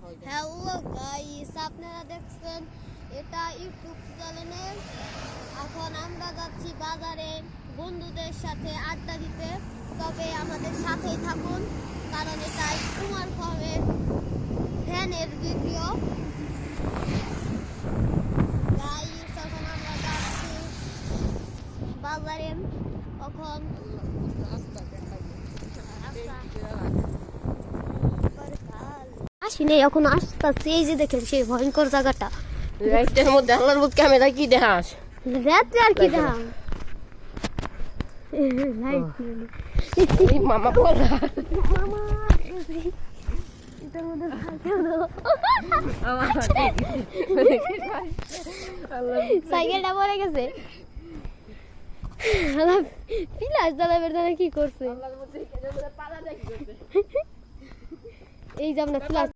Hello guys, আপনারা দেখছেন এটা ইউটিউব চ্যানেল। এখন আমরা যাচ্ছি বাজারে বন্ধুদের সাথে আড্ডা দিতে। তবে আমাদের সাথেই থাকুন, কারণ এটা কুমার ফার্মের ফ্যানের ভিডিও। গাইস, এখন আমরা যাচ্ছি বাজারে। এখন আসিনি, এখন আসতেছি। এই যে দেখেন সেই ভয়ঙ্কর জায়গাটা। রাইটের মধ্যে আল্লাহর বুক ক্যামেরা কি দেখাস? রাত্রে আর কি দাম মামা বলা মামা এটার মধ্যে সাইকেলটা পড়ে গেছে। পিলাস জ্বালাবের জন্য কি করছে? এই যে আমরা